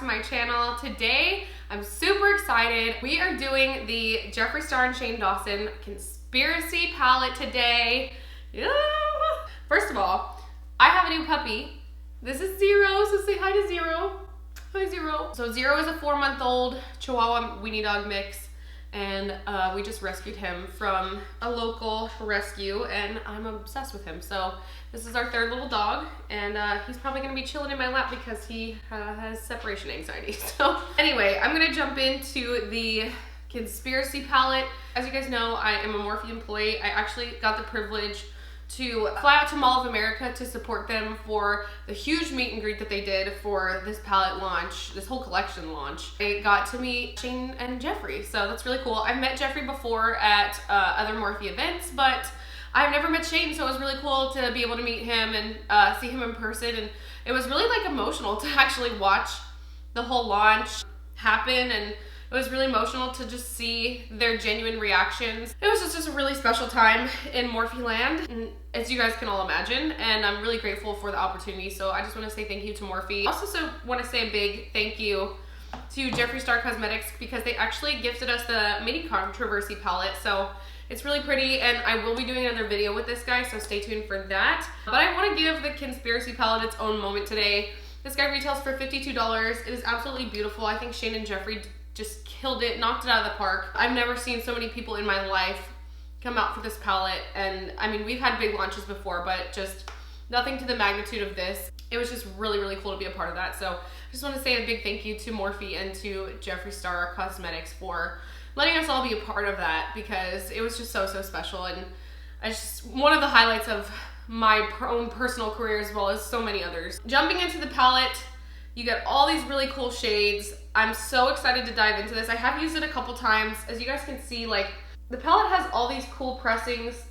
to my channel. Today, I'm super excited. We are doing the Jeffree Star and Shane Dawson conspiracy palette today. Yeah. First of all, I have a new puppy. This is Zero, so say hi to Zero. Hi, Zero. So Zero is a 4-month-old Chihuahua weenie dog mix, and we just rescued him from a local rescue, and I'm obsessed with him. So this is our third little dog, and he's probably gonna be chilling in my lap because he has separation anxiety. So anyway, I'm gonna jump into the conspiracy palette. As you guys know, I am a Morphe employee. I actually got the privilege to fly out to Mall of America to support them for the huge meet and greet that they did for this palette launch, this whole collection launch. I got to meet Shane and Jeffree, so that's really cool. I've met Jeffree before at other Morphe events, but I've never met Shane, so it was really cool to be able to meet him and see him in person. And it was really like emotional to actually watch the whole launch happen, and it was really emotional to just see their genuine reactions. It was just a really special time in Morphe land, and as you guys can all imagine, and I'm really grateful for the opportunity. So I just want to say thank you to Morphe. I also want to say a big thank you to Jeffree Star Cosmetics because they actually gifted us the mini controversy palette. So it's really pretty, and I will be doing another video with this guy, so stay tuned for that. But I want to give the conspiracy palette its own moment today. This guy retails for $52. It is absolutely beautiful. I think Shane and Jeffree just killed it, knocked it out of the park. I've never seen so many people in my life come out for this palette, and I mean, we've had big launches before, but just nothing to the magnitude of this. It was just really, really cool to be a part of that. So I just want to say a big thank you to Morphe and to Jeffree Star Cosmetics for letting us all be a part of that, because it was just so, so special. And it's just one of the highlights of my own personal career, as well as so many others. Jumping into the palette, you get all these really cool shades. I'm so excited to dive into this. I have used it a couple times. As you guys can see, like, the palette has all these cool pressings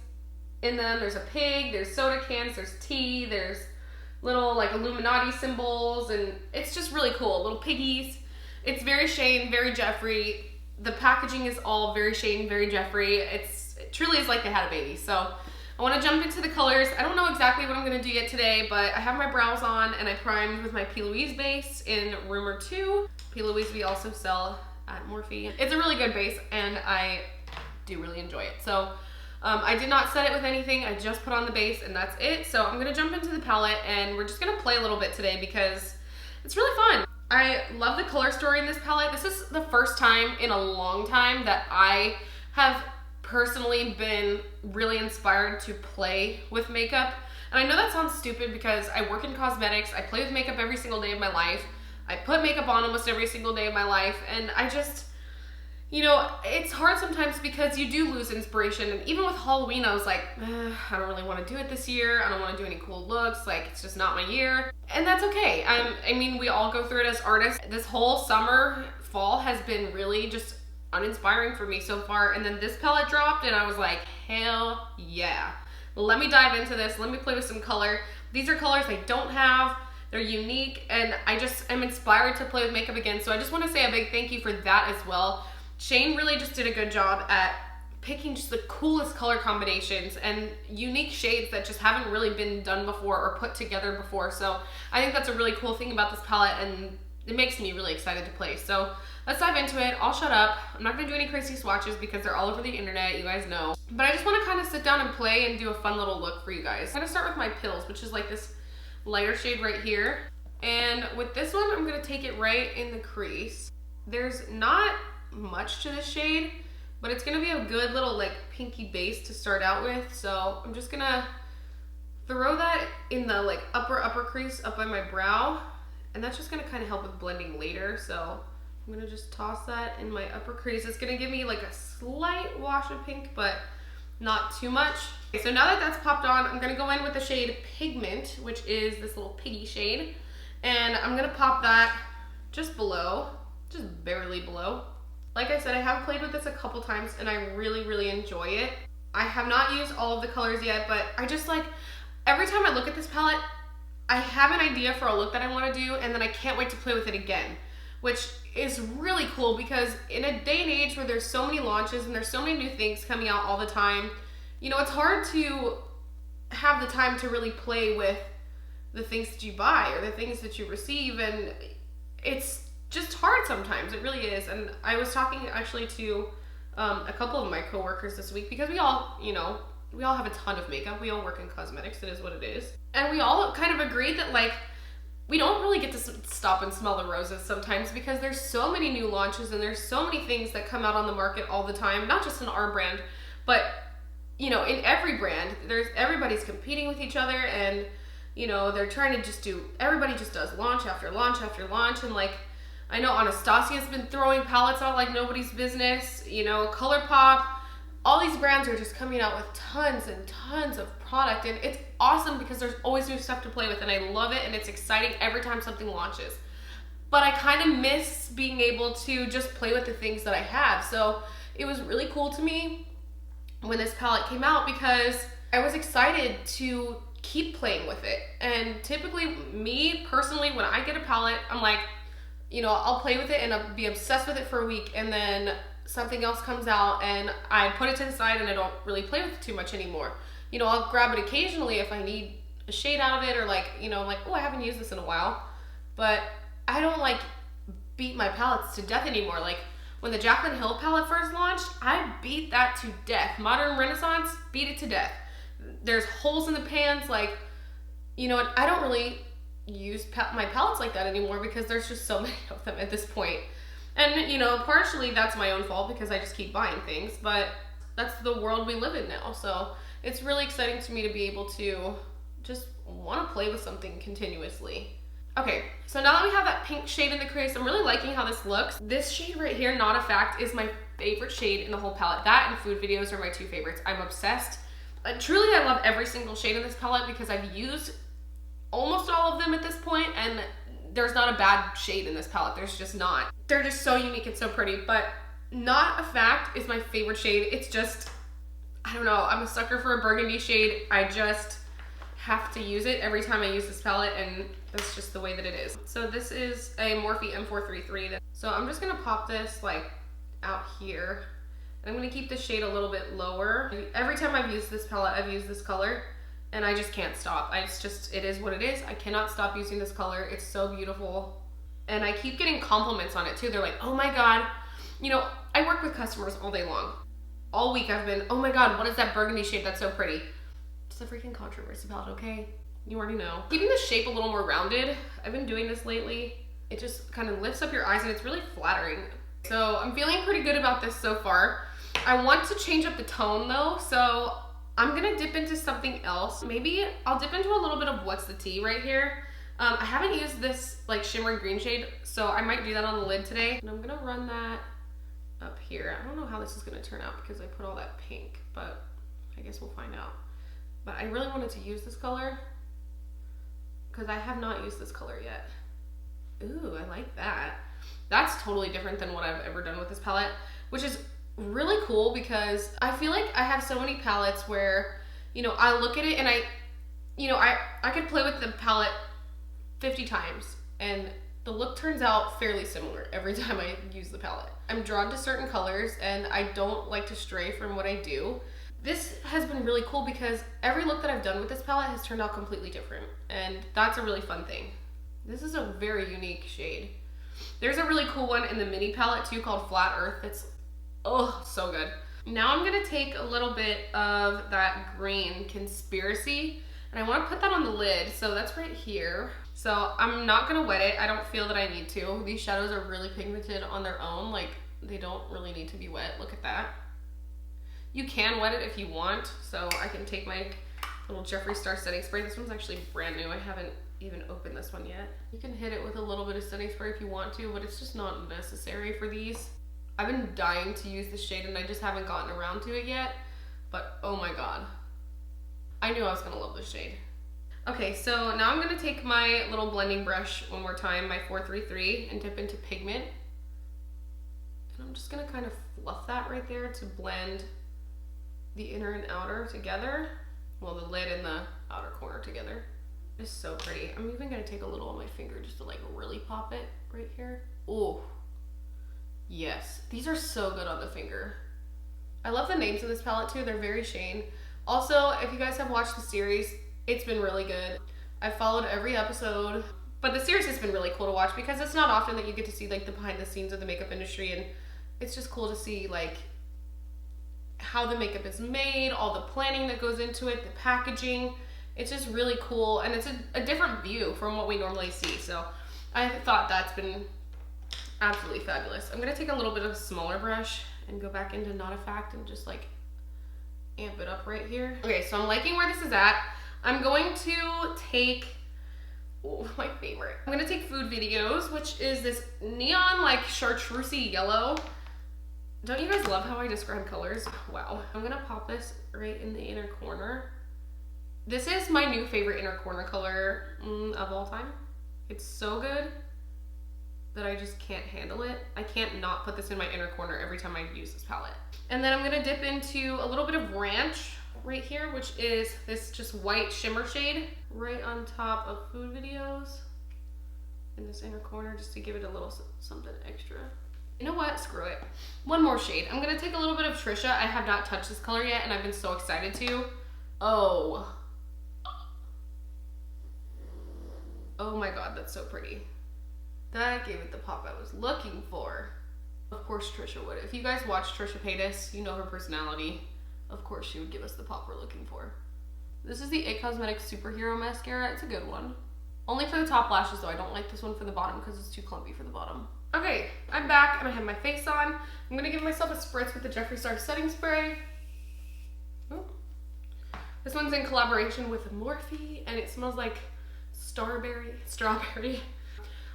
in them. There's a pig, there's soda cans, there's tea, there's little like Illuminati symbols, and it's just really cool. Little piggies. It's very Shane, very Jeffree. The packaging is all very Shane, very Jeffree. It truly is like they had a baby. So I want to jump into the colors. I don't know exactly what I'm going to do yet today, but I have my brows on, and I primed with my P. Louise base in Rumor 2. P. Louise we also sell at Morphe. It's a really good base, and I do really enjoy it. So I did not set it with anything. I just put on the base, and that's it. So I'm going to jump into the palette, and we're just going to play a little bit today because it's really fun. I love the color story in this palette. This is the first time in a long time that I have personally been really inspired to play with makeup. And I know that sounds stupid because I work in cosmetics. I play with makeup every single day of my life. I put makeup on almost every single day of my life. And I just, you know, it's hard sometimes because you do lose inspiration. And even with Halloween, I was like, I don't really want to do it this year. I don't want to do any cool looks. Like, it's just not my year. And that's okay. I mean, we all go through it as artists. This whole summer, fall has been really just uninspiring for me so far. And then this palette dropped, and I was like, hell yeah. Let me dive into this. Let me play with some color. These are colors I don't have. They're unique, and I just am inspired to play with makeup again. So I just want to say a big thank you for that as well. Shane really just did a good job at picking just the coolest color combinations and unique shades that just haven't really been done before or put together before. So I think that's a really cool thing about this palette, and it makes me really excited to play. So let's dive into it. I'll shut up. I'm not gonna do any crazy swatches because they're all over the internet, you guys know. But I just wanna kind of sit down and play and do a fun little look for you guys. I'm gonna start with my Pills, which is like this lighter shade right here. And with this one, I'm gonna take it right in the crease. There's not much to this shade, but it's gonna be a good little like pinky base to start out with. So I'm just gonna throw that in the like upper crease up by my brow. And that's just gonna kind of help with blending later. So I'm gonna just toss that in my upper crease. It's gonna give me like a slight wash of pink, but not too much. Okay, so now that that's popped on, I'm gonna go in with the shade Pigment, which is this little piggy shade. And I'm gonna pop that just below, just barely below. Like I said, I have played with this a couple times, and I really, really enjoy it. I have not used all of the colors yet, but I just like, every time I look at this palette, I have an idea for a look that I want to do, and then I can't wait to play with it again, which is really cool because in a day and age where there's so many launches and there's so many new things coming out all the time, you know, it's hard to have the time to really play with the things that you buy or the things that you receive, and it's just hard sometimes. It really is. And I was talking actually to a couple of my coworkers this week because we all, we all have a ton of makeup. We all work in cosmetics. It is what it is. And we all kind of agreed that like, we don't really get to stop and smell the roses sometimes because there's so many new launches and there's so many things that come out on the market all the time, not just in our brand, but in every brand, everybody's competing with each other, and they're trying to just everybody just does launch after launch after launch. And like, I know Anastasia's been throwing palettes out like nobody's business, ColourPop, all these brands are just coming out with tons and tons of product, and it's awesome because there's always new stuff to play with, and I love it, and it's exciting every time something launches. But I kind of miss being able to just play with the things that I have. So it was really cool to me when this palette came out because I was excited to keep playing with it. And typically, me personally, when I get a palette, I'm like, I'll play with it and I'll be obsessed with it for a week, and then something else comes out and I put it to the side and I don't really play with it too much anymore. I'll grab it occasionally if I need a shade out of it, or like, oh, I haven't used this in a while. But I don't like beat my palettes to death anymore. Like when the Jaclyn Hill palette first launched, I beat that to death. Modern Renaissance, beat it to death. There's holes in the pans, like, I don't really use my palettes like that anymore because there's just so many of them at this point. And, partially that's my own fault because I just keep buying things, but that's the world we live in now. So it's really exciting to me to be able to just want to play with something continuously. Okay, so now that we have that pink shade in the crease, I'm really liking how this looks. This shade right here, Not a Fact, is my favorite shade in the whole palette. That and Food Videos are my two favorites. I'm obsessed. Truly, I love every single shade in this palette because I've used almost all of them at this point, and there's not a bad shade in this palette. There's just not. They're just so unique and so pretty, but Not a Fact is my favorite shade. It's just, I don't know, I'm a sucker for a burgundy shade. I just have to use it every time I use this palette, and that's just the way that it is. So this is a Morphe M433. So I'm just gonna pop this like out here. I'm gonna keep the shade a little bit lower. Every time I've used this palette, I've used this color, and I just can't stop. It is what it is. I cannot stop using this color. It's so beautiful. And I keep getting compliments on it too. They're like, oh my God. I work with customers all day long. All week I've been, oh my God, what is that burgundy shade? That's so pretty. It's a freaking controversy palette, okay? You already know. Keeping the shape a little more rounded. I've been doing this lately. It just kind of lifts up your eyes and it's really flattering. So I'm feeling pretty good about this so far. I want to change up the tone though, so I'm gonna dip into something else. Maybe I'll dip into a little bit of What's the Tea right here. I haven't used this like shimmery green shade, so I might do that on the lid today. And I'm gonna run that up here. I don't know how this is gonna turn out because I put all that pink, but I guess we'll find out. But I really wanted to use this color because I have not used this color yet. Ooh, I like that. That's totally different than what I've ever done with this palette, which is really cool because I feel like I have so many palettes where, I look at it and I could play with the palette 50 times and the look turns out fairly similar every time I use the palette. I'm drawn to certain colors and I don't like to stray from what I do. This has been really cool because every look that I've done with this palette has turned out completely different, and that's a really fun thing. This is a very unique shade. There's a really cool one in the mini palette too called Flat Earth. It's, oh, so good. Now I'm gonna take a little bit of that green Conspiracy and I wanna put that on the lid. So that's right here. So I'm not gonna wet it. I don't feel that I need to. These shadows are really pigmented on their own. Like, they don't really need to be wet. Look at that. You can wet it if you want. So I can take my little Jeffree Star setting spray. This one's actually brand new. I haven't even opened this one yet. You can hit it with a little bit of setting spray if you want to, but it's just not necessary for these. I've been dying to use this shade and I just haven't gotten around to it yet, but oh my God. I knew I was gonna love this shade. Okay, so now I'm gonna take my little blending brush one more time, my 433, and dip into pigment. And I'm just gonna kind of fluff that right there to blend the inner and outer together. Well, the lid and the outer corner together. It's so pretty. I'm even gonna take a little on my finger just to like really pop it right here. Oh, yes. These are so good on the finger. I love the names of this palette too. They're very Shane. Also, if you guys have watched the series, it's been really good. I've followed every episode. But the series has been really cool to watch because it's not often that you get to see like the behind the scenes of the makeup industry, and it's just cool to see like how the makeup is made, all the planning that goes into it, the packaging. It's just really cool, and it's a different view from what we normally see. So I thought that's been absolutely fabulous. I'm gonna take a little bit of a smaller brush and go back into Not a Fact and just like amp it up right here. Okay, so I'm liking where this is at. I'm going to take, oh, my favorite. I'm gonna take Food Videos, which is this neon like chartreusey yellow. Don't you guys love how I describe colors? Wow. I'm gonna pop this right in the inner corner. This is my new favorite inner corner color of all time. It's so good that I just can't handle it. I can't not put this in my inner corner every time I use this palette. And then I'm gonna dip into a little bit of Ranch right here, which is this just white shimmer shade right on top of Food Videos in this inner corner, just to give it a little something extra. You know what? Screw it. One more shade. I'm gonna take a little bit of Trisha. I have not touched this color yet, and I've been so excited to. Oh. Oh my god, that's so pretty. That gave it the pop I was looking for. Of course Trisha would. If you guys watch Trisha Paytas, you know her personality. Of course she would give us the pop we're looking for. This is the IT Cosmetics Superhero Mascara. It's a good one. Only for the top lashes though. I don't like this one for the bottom because it's too clumpy for the bottom. Okay, I'm back and I have my face on. I'm gonna give myself a spritz with the Jeffree Star Setting Spray. Ooh. This one's in collaboration with Morphe and it smells like strawberry.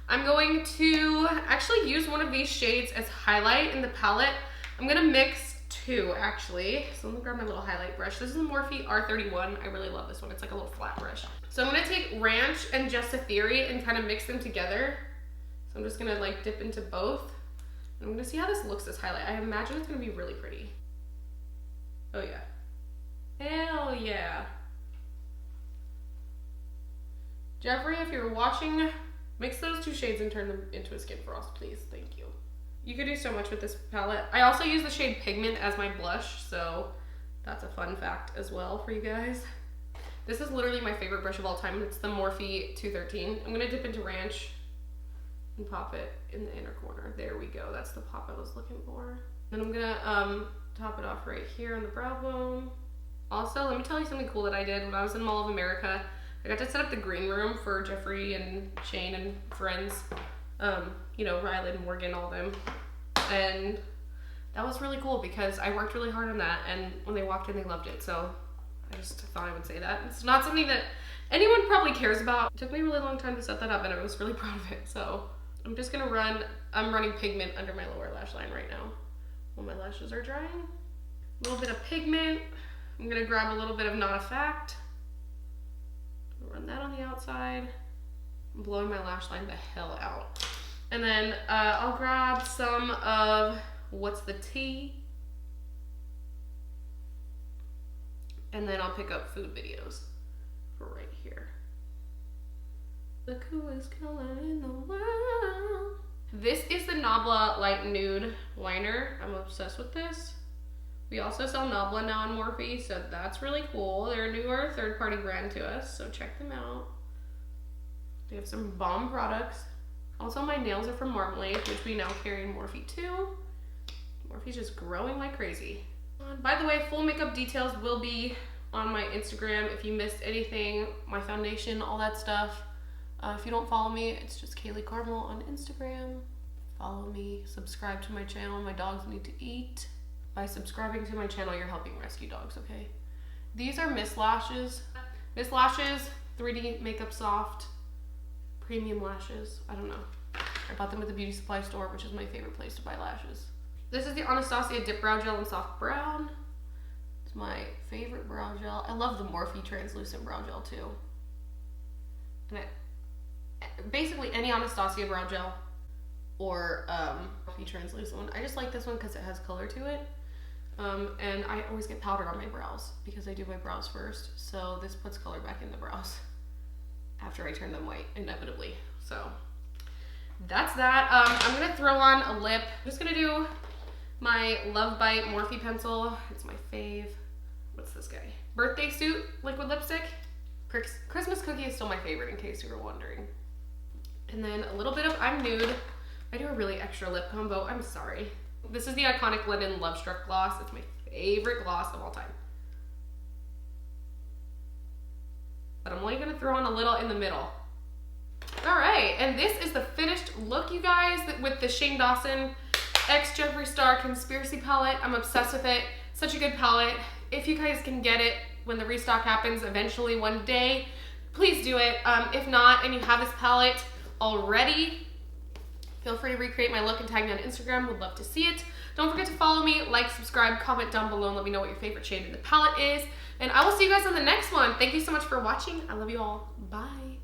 I'm going to actually use one of these shades as highlight in the palette. I'm gonna mix two actually. So let me grab my little highlight brush. This is the Morphe R31. I really love this one. It's like a little flat brush. So I'm gonna take Ranch and Just a Theory and kind of mix them together. So I'm just gonna like dip into both. I'm gonna see how this looks as highlight. I imagine it's gonna be really pretty. Oh yeah. Hell yeah. Jeffree, if you're watching, mix those two shades and turn them into a Skin Frost, please. Thank you. You could do so much with this palette. I also use the shade Pigment as my blush, so that's a fun fact as well for you guys. This is literally my favorite brush of all time. It's the Morphe 213. I'm gonna dip into Ranch and pop it in the inner corner. There we go. That's the pop I was looking for. Then I'm gonna top it off right here on the brow bone. Also, let me tell you something cool that I did when I was in Mall of America. I got to set up the green room for Jeffree and Shane and friends. You know, Rylan, Morgan, all them. And that was really cool because I worked really hard on that, and when they walked in, they loved it. So I just thought I would say that. It's not something that anyone probably cares about. It took me a really long time to set that up, and I was really proud of it. So I'm just gonna I'm running Pigment under my lower lash line right now while my lashes are drying. A little bit of Pigment. I'm gonna grab a little bit of Not a Fact. Run that on the outside. I'm blowing my lash line the hell out. And then I'll grab some of What's the Tea? And then I'll pick up Food Videos for right here. The coolest color in the world. This is the Nabla Light Nude Liner. I'm obsessed with this. We also sell Nabla now on Morphe, so that's really cool. They're a newer third-party brand to us, so check them out. They have some bomb products. Also, my nails are from Marmalade, which we now carry in Morphe too. Morphe's just growing like crazy. By the way, full makeup details will be on my Instagram. If you missed anything, my foundation, all that stuff. If you don't follow me, it's just Kayleecarmel on Instagram. Follow me, subscribe to my channel. My dogs need to eat. By subscribing to my channel, you're helping rescue dogs, okay? These are Miss Lashes. Miss Lashes, 3D Makeup Soft, premium lashes. I don't know. I bought them at the beauty supply store, which is my favorite place to buy lashes. This is the Anastasia Dip Brow Gel in Soft Brown. It's my favorite brow gel. I love the Morphe Translucent Brow Gel too. And basically any Anastasia brow gel or Morphe Translucent one. I just like this one because it has color to it. And I always get powder on my brows because I do my brows first. So this puts color back in the brows after I turn them white, inevitably. So that's that. I'm gonna throw on a lip. I'm just gonna do my Love Bite Morphe pencil. It's my fave. What's this guy? Birthday Suit liquid lipstick. Christmas Cookie is still my favorite, in case you were wondering. And then a little bit of I'm Nude. I do a really extra lip combo. I'm sorry. This is the iconic Linen Love Struck gloss. It's my favorite gloss of all time. But I'm only gonna throw on a little in the middle. All right, and this is the finished look, you guys, with the Shane Dawson X Jeffree Star Conspiracy palette. I'm obsessed with it. Such a good palette. If you guys can get it when the restock happens eventually one day, please do it. If not, and you have this palette already, feel free to recreate my look and tag me on Instagram. Would love to see it. Don't forget to follow me, like, subscribe, comment down below, and let me know what your favorite shade in the palette is. And I will see you guys on the next one. Thank you so much for watching. I love you all. Bye.